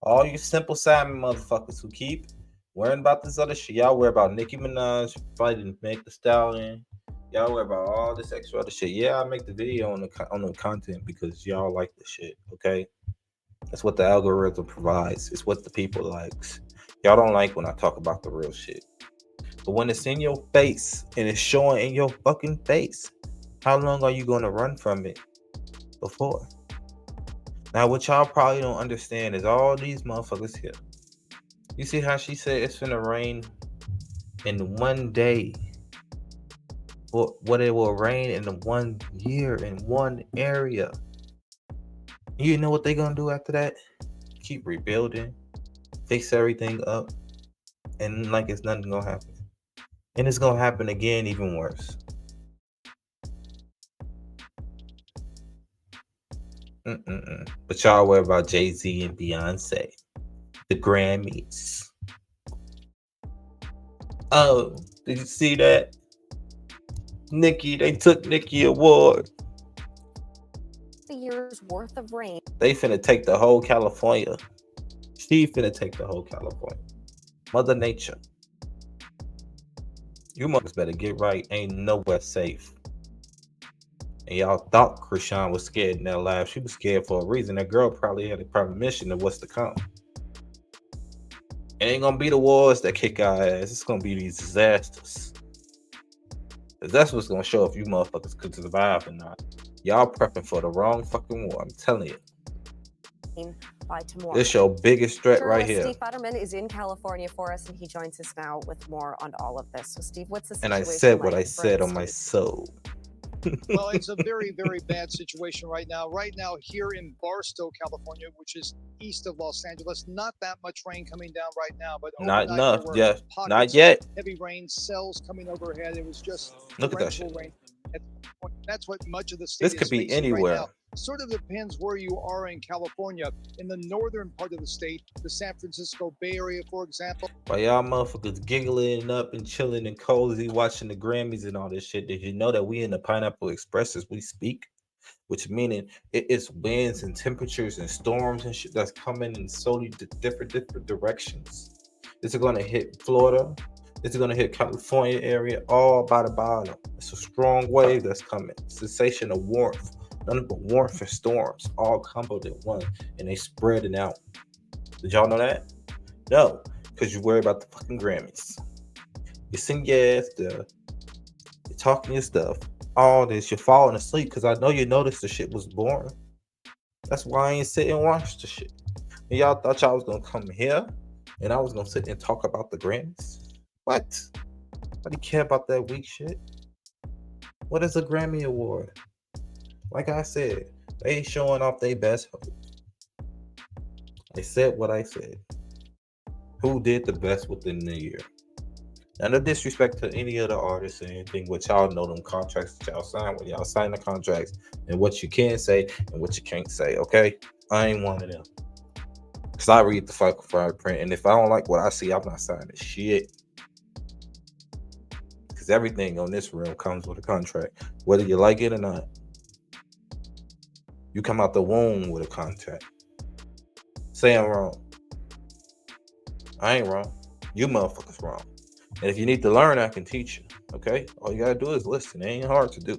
all you Simple Simon motherfuckers who keep worrying about this other shit. Y'all worry about Nicki Minaj fighting Meg the Stallion. Y'all worry about all this extra other shit. Yeah, I make the video on the content because y'all like the shit, okay? That's what the algorithm provides. It's what the people likes. Y'all don't like when I talk about the real shit. But when it's in your face and it's showing in your fucking face, how long are you going to run from it before? Now, what y'all probably don't understand is all these motherfuckers here. You see how she said it's finna rain in 1 day? What it will rain in 1 year in one area. You know what they gonna do after that? Keep rebuilding, fix everything up, and like it's nothing gonna happen. And it's gonna happen again, even worse. But y'all worry about Jay-Z and Beyonce, the Grammys. Oh, did you see that? Nicki, they took Nicki award. The year's worth of rain. They finna take the whole California. She finna take the whole California. Mother Nature. You motherfuckers better get right. Ain't nowhere safe. And y'all thought Krishan was scared in that live. She was scared for a reason. That girl probably had a premonition of what's to come. It ain't gonna be the wars that kick our ass. It's gonna be these disasters. 'Cause that's what's gonna show if you motherfuckers could survive or not. Y'all prepping for the wrong fucking war. I'm telling you. by tomorrow. This your biggest threat right Journalist here. Steve Futterman is in California for us, and he joins us now with more on all of this. So, Steve, what's the And situation I said what like I for said the on my state? soul. Well, it's a very, very bad situation right now. Right now, here in Barstow, California, which is east of Los Angeles, not that much rain coming down right now, but Not overnight enough. there were Yeah, pockets not yet. of heavy rain, cells coming overhead. It was just Look at that torrential shit. rain. That's what much of the state This is could be facing right anywhere. now. Sort of depends where you are in California. In the northern part of the state, the San Francisco Bay Area, for example. While y'all motherfuckers giggling up and chilling and cozy, watching the Grammys and all this shit, did you know that we in the Pineapple Express as we speak? Which meaning it's winds and temperatures and storms and shit that's coming in so different directions. This is gonna hit Florida. This is gonna hit California area, all by the bottom. It's a strong wave that's coming. Sensation of warmth. Nothing but warmth and storms, all coupled in one, and they spreading out. Did y'all know that? No, because you worry about the fucking Grammys. You sing your ass there. You're talking your stuff. All this, you're falling asleep because I know you noticed the shit was boring. That's why I ain't sit and watch the shit. And y'all thought y'all was gonna come here and I was gonna sit and talk about the Grammys? What? Nobody care about that weak shit. What is a Grammy Award? Like I said, they showing off their best hope. I said what I said. Who did the best within the year? And no disrespect to any other artists or anything, what y'all know them contracts that y'all sign, when y'all sign the contracts, and what you can say and what you can't say, okay? I ain't one of them. Because I read the fucking fine print, and if I don't like what I see, I'm not signing shit. Because everything on this realm comes with a contract, whether you like it or not. You come out the womb with a contract. Say I'm wrong. I ain't wrong. You motherfuckers wrong. And if you need to learn, I can teach you. Okay? All you gotta do is listen. It ain't hard to do.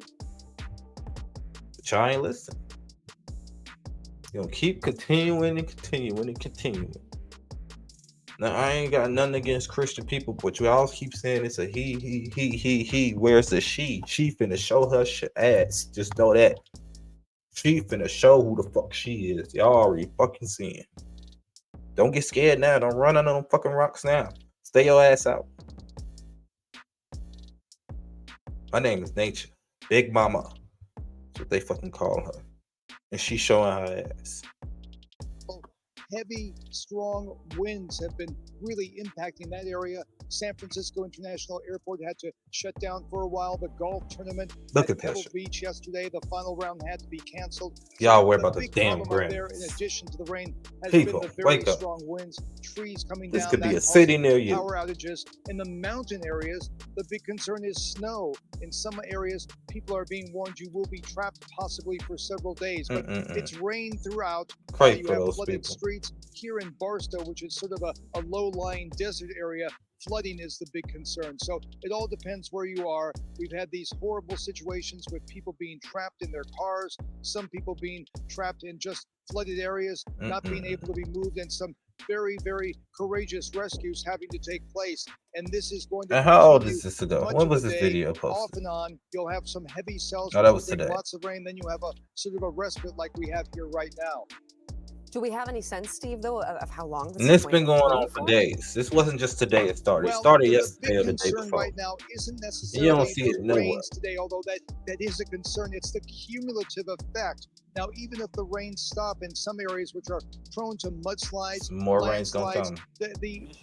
But y'all ain't listening. You gonna keep continuing and continuing and continuing. Now I ain't got nothing against Christian people, but you all keep saying it's a he. Where's the she? She finna show her ass. Just know that. She finna show who the fuck she is. Y'all already fucking seeing. Don't get scared now. Don't run under them fucking rocks now. Stay your ass out. My name is Nature. Big Mama. That's what they fucking call her. And she's showing her ass. Heavy, strong winds have been really impacting that area. San Francisco International Airport had to shut down for a while. The golf tournament Look at at that Pebble shit. Beach yesterday, the final round had to be canceled. Y'all worry the about the big damn problem up there, in Grammys. addition to the rain, has People, been the very wake up. strong winds, trees coming This down. could be that a city causing near you. Power outages in the mountain areas. The big concern is snow. In some areas, people are being warned you will be trapped possibly for several days. But it's rain throughout. Pray You for have those flooded people. streets here in Barstow, which is sort of a low-lying desert area. Flooding is the big concern. So it all depends where you are. We've had these horrible situations with people being trapped in their cars, some people being trapped in just flooded areas, not being able to be moved, and some very, very courageous rescues having to take place. And this is going to And how old continue is this ago? much When of was the this day. video Off posted? and on, you'll have some heavy cells No, which that will was bring today. lots of rain. Then you have a sort of a respite like we have here right now. Do we have any sense, Steve, though, of how long this And is it's going been to going be on for days. This wasn't just today it started. It Well, started the yesterday big or the day concern before. right now isn't You don't necessarily see the it nowhere. rains today, although that is a concern. It's the cumulative effect. Now, even if the rains stop in some areas which are prone to mudslides, Some more rain's gonna landslides, come.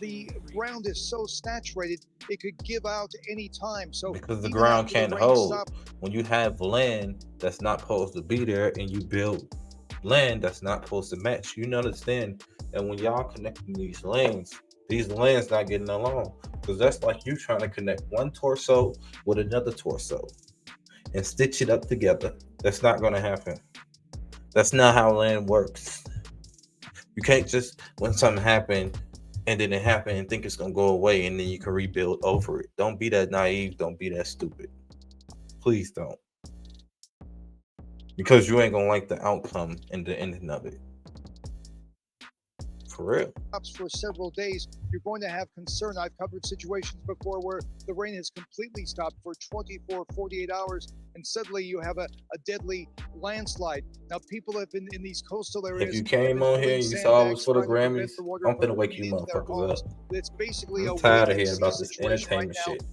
the ground is so saturated it could give out any time. So Because the even ground after the can't rain hold. stop, When you have land that's not supposed to be there and you build land that's not supposed to match, you understand that when y'all connecting these lanes not getting along. Because that's like you trying to connect one torso with another torso and stitch it up together. That's not going to happen. That's not how land works. You can't just, when something happened and then it happened and think it's going to go away and then you can rebuild over it. Don't be that naive. Don't be that stupid. Please don't. Because you ain't going to like the outcome and the ending of it. For real. For several days, you're going to have concern. I've covered situations before where the rain has completely stopped for 24, 48 hours, and suddenly you have a deadly landslide. Now, people have been in these coastal areas. If you came on here and you saw it was for the Grammys, I'm finna wake you motherfuckers up. It's basically I'm tired of hearing about this entertainment shit.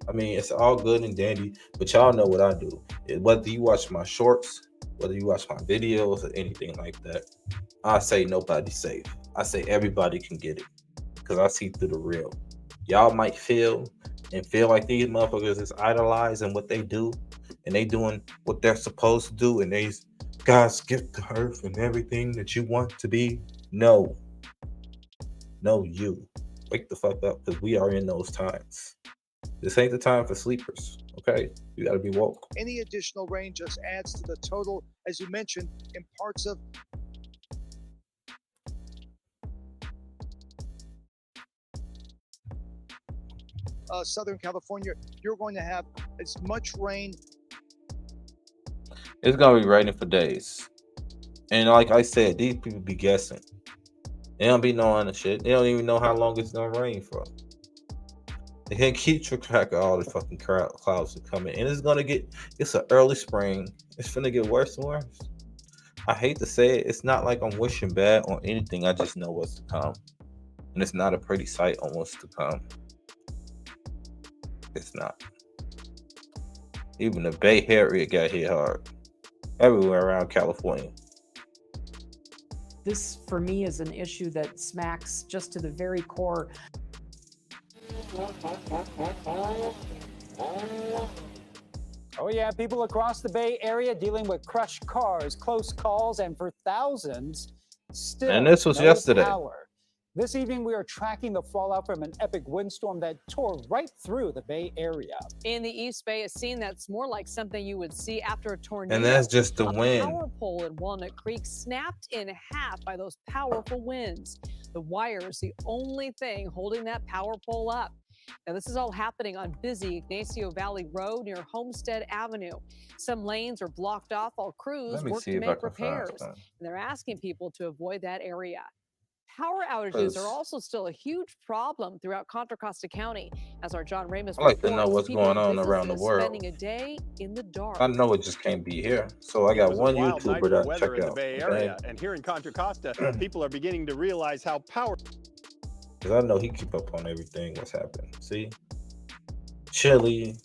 I mean, it's all good and dandy, but y'all know what I do. Whether you watch my shorts, whether you watch my videos or anything like that, I say nobody's safe. I say everybody can get it because I see through the real. Y'all might feel like these motherfuckers is idolizing what they do and they doing what they're supposed to do and they God's gift to earth and everything that you want to be. No, you wake the fuck up because we are in those times. This ain't the time for sleepers, okay? You gotta be woke. Any additional rain just adds to the total, as you mentioned, in parts of Southern California. You're going to have as much rain. It's gonna be raining for days. And like I said, these people be guessing. They don't be knowing the shit. They don't even know how long it's gonna rain for. They can't keep track of all the fucking clouds that come in. And it's an early spring. It's finna get worse and worse. I hate to say it. It's not like I'm wishing bad on anything. I just know what's to come. And it's not a pretty sight on what's to come. It's not. Even the Bay Area got hit hard. Everywhere around California. This, for me, is an issue that smacks just to the very core. Oh yeah, people across the Bay Area dealing with crushed cars, close calls, and for thousands, still and this was no yesterday. Power. This evening, we are tracking the fallout from an epic windstorm that tore right through the Bay Area. In the East Bay, a scene that's more like something you would see after a tornado. And that's just the wind. A power pole in Walnut Creek snapped in half by those powerful winds. The wire is the only thing holding that power pole up. Now, this is all happening on busy Ignacio Valley Road near Homestead Avenue. Some lanes are blocked off while crews work to make repairs. And they're asking people to avoid that area. Power outages are also still a huge problem throughout Contra Costa County. As our John Ramus I like to know what's going on around the world. Spending a day in the dark. I know it just can't be here. So I got one YouTuber that I check in out. The Bay Area. And here in Contra Costa, people are beginning to realize how because I know he keep up on everything, what's happening. See? Chili,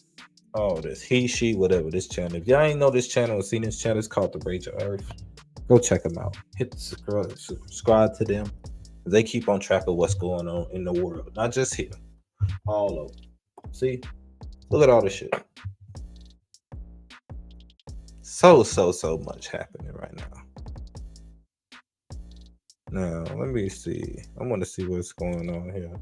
all this, he, she, whatever, this channel. If y'all ain't know this channel and seen this channel, it's called The Rage of Earth. Go check them out. Hit the subscribe to them. They keep on track of what's going on in the world. Not just here. All over. See? Look at all this shit. So much happening right now. Now, let me see. I want to see what's going on here.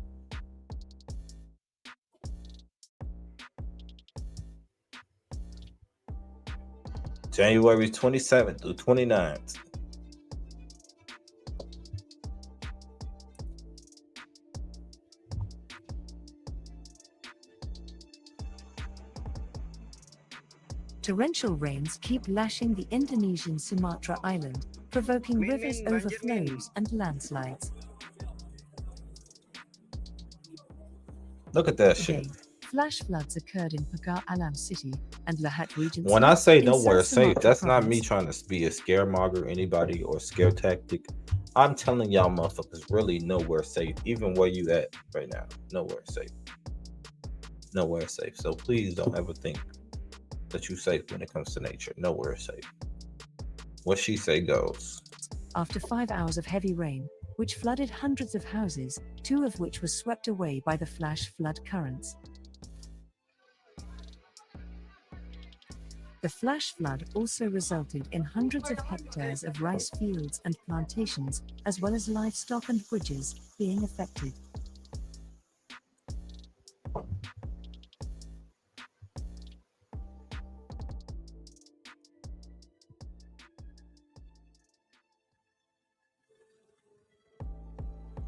January 27th through 29th. Torrential rains keep lashing the Indonesian Sumatra island, provoking rivers overflows and landslides. Look at that shit. Flash floods occurred in Pegar Alam City and Lahat Regency. When I say nowhere safe, that's not me trying to be a scaremonger anybody or scare tactic. I'm telling y'all motherfuckers really nowhere safe. Even where you at right now. Nowhere safe. Nowhere safe. So please don't ever think that you're safe when it comes to nature. Nowhere safe. What she say goes. After 5 hours of heavy rain, which flooded hundreds of houses, 2 of which were swept away by the flash flood currents. The flash flood also resulted in hundreds of hectares of rice fields and plantations, as well as livestock and bridges, being affected.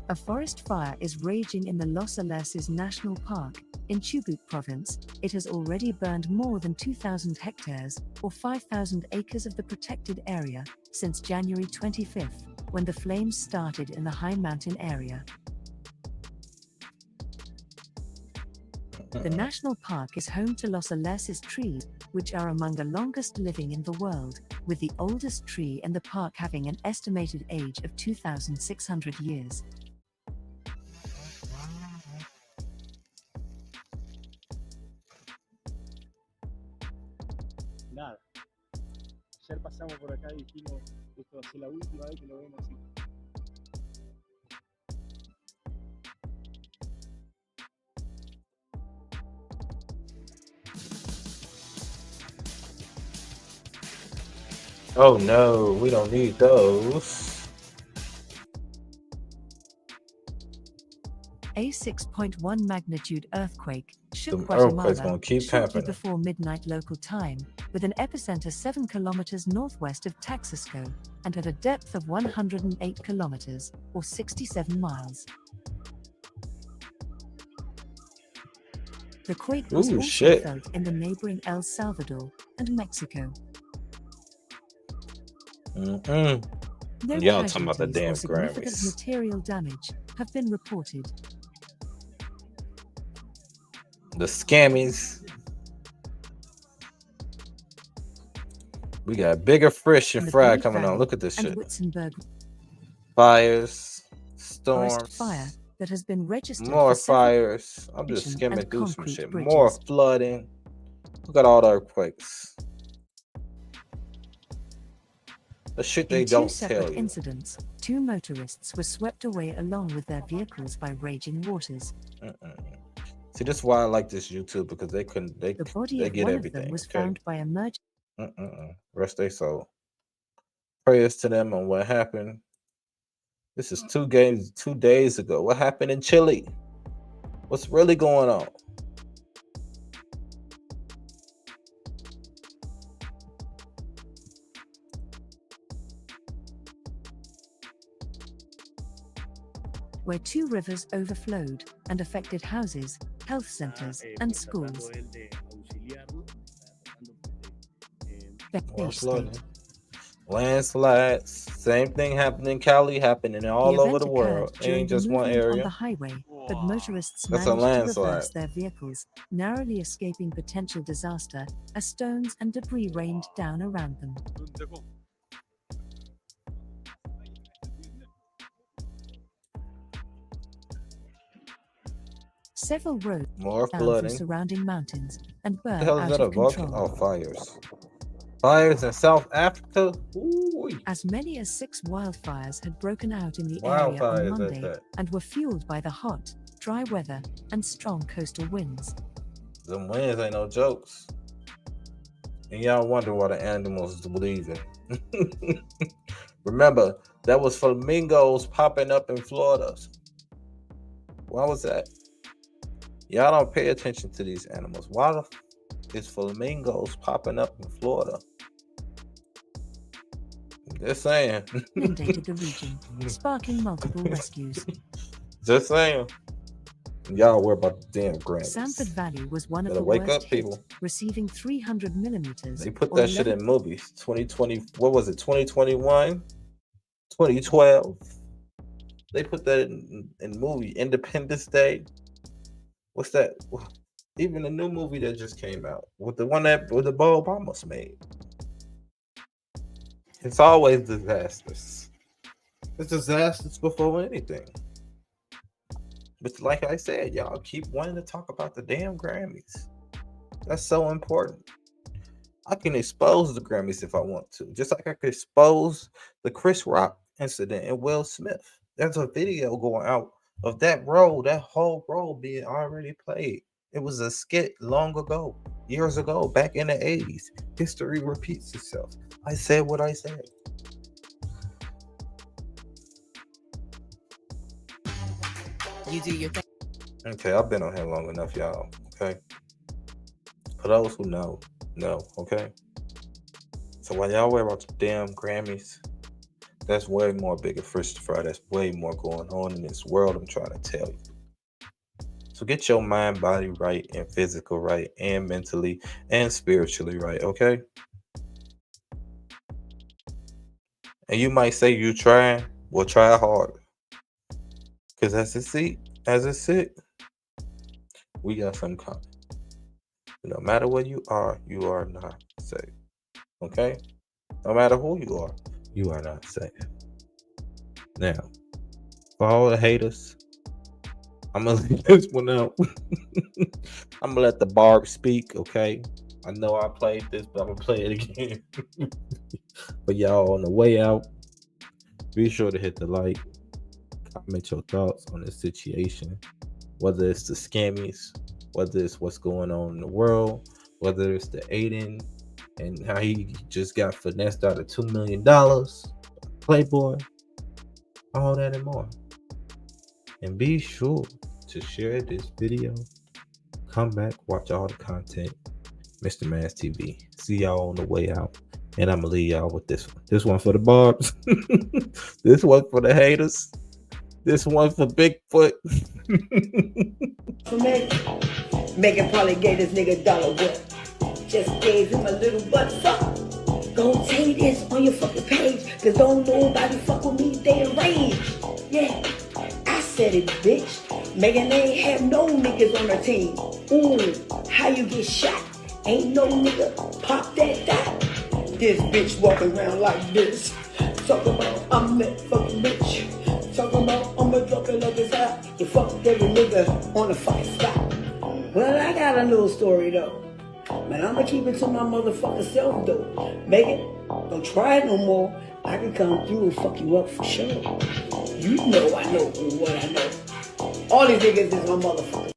A forest fire is raging in the Los Alerces National Park in Chubut province. It has already burned more than 2,000 hectares, or 5,000 acres of the protected area, since January 25th. when the flames started in the high mountain area. The national park is home to Los Alerces trees, which are among the longest living in the world, with the oldest tree in the park having an estimated age of 2,600 years. Nada. Ayer pasamos por acá y dijimos, esto va a ser la última vez que lo vemos así. Oh no, we don't need those. A 6.1 magnitude earthquake shook The earthquake's Guatemala gonna keep shortly happening. before midnight local time, with an epicenter 7 kilometers northwest of Taxisco and at a depth of 108 kilometers, or 67 miles. The quake was Ooh, also shit. felt in the neighboring El Salvador and Mexico. No Y'all talking about the casualties damn or significant Grammys. material damage have been reported. The scammies. We got bigger fish and In the fry Big coming on. Valley Look at this and shit. Witzenberg Fires, forest storms, fire that has been registered more for several fires. I'm just and skimming through some concrete shit. bridges. More flooding. Look at all the earthquakes. The shit they In two don't separate tell you. incidents, 2 motorists were swept away along with their vehicles by raging waters. See, this is why I like this YouTube, because they The body they of get one everything. of them was Okay? found by emergency. Rest their soul. Prayers to them on what happened. This is 2 days ago. What happened in Chile? What's really going on? Where 2 rivers overflowed and affected houses, health centers, and schools. More State. flooding. Landslides. Same thing happened in Cali, happening all over the world. It During ain't the just one movement on area. the highway, but motorists That's a managed to landslide. reverse their vehicles, narrowly escaping potential disaster as stones and debris rained down around them. Several roads More down through flooding. surrounding mountains and What burned the hell is out that, a of volcano? control. Oh, fires. Fires in South Africa? Ooh. As many as 6 wildfires had broken out in the area on Wildfires at Monday that. and were fueled by the hot, dry weather and strong coastal winds. Them winds ain't no jokes. And y'all wonder why the animals is leaving. Remember, that was flamingos popping up in Florida. Why was that? Y'all don't pay attention to these animals. Why the is flamingos popping up in Florida? Just saying. Inundated the region, sparking multiple rescues. Just saying. Y'all worry about the damn Grammys. Sanford Valley was one of Better the wake worst up, people. hit, receiving 300 millimeters. They put or that shit 11 in movies. 2020, what was it? 2021, 2012. They put that in movie. Independence Day. What's that? Even the new movie that just came out with the one that with the Bo Obama's made. It's always disasters. It's disasters before anything. But like I said, y'all keep wanting to talk about the damn Grammys. That's so important. I can expose the Grammys if I want to, just like I could expose the Chris Rock incident and Will Smith. There's a video going out of that role, that whole role being already played. It was a skit long ago, years ago, back in the 80s. History repeats itself. I said what I said. You do your thing. Okay, I've been on here long enough, y'all. Okay. For those who know, okay? So while y'all worry about the damn Grammys, that's way more bigger fish to fry. That's way more going on in this world, I'm trying to tell you. So get your mind, body right, and physical right, and mentally and spiritually right, okay? And you might say you trying, We'll try harder. Because as it sit, we got something coming. No matter where you are not safe. Okay? No matter who you are not safe. Now, for all the haters, I'm gonna leave this one out. I'm gonna let the barb speak, okay? I know I played this, but I'm gonna play it again. But y'all, on the way out, be sure to hit the like, comment your thoughts on this situation, whether it's the scammies, whether it's what's going on in the world, whether it's the Aiden and how he just got finessed out of $2 million, Playboy, all that and more. And be sure to share this video. Come back, watch all the content. Mr. Mans TV. See y'all on the way out. And I'm gonna leave y'all with this one. This one for the barbs. This one for the haters. This one for Bigfoot. For me, Megan probably gave this nigga $1 what? Just gave him a little butt fuck. Go say this on your fucking page, cause don't nobody fuck with me, they enraged. Yeah, I said it, bitch. Megan ain't have no niggas on her team. Ooh, how you get shot? Ain't no nigga pop that dot. This bitch walking around like this. Talking about I'm that fucking bitch. Talking about I'm a drop it like it's hot. You fucked every nigga on the fight spot. Well, I got a little story though. Man, I'ma keep it to my motherfucking self though. Megan, don't try it no more. I can come through and fuck you up for sure. You know I know what I know. All these niggas is my motherfuckers.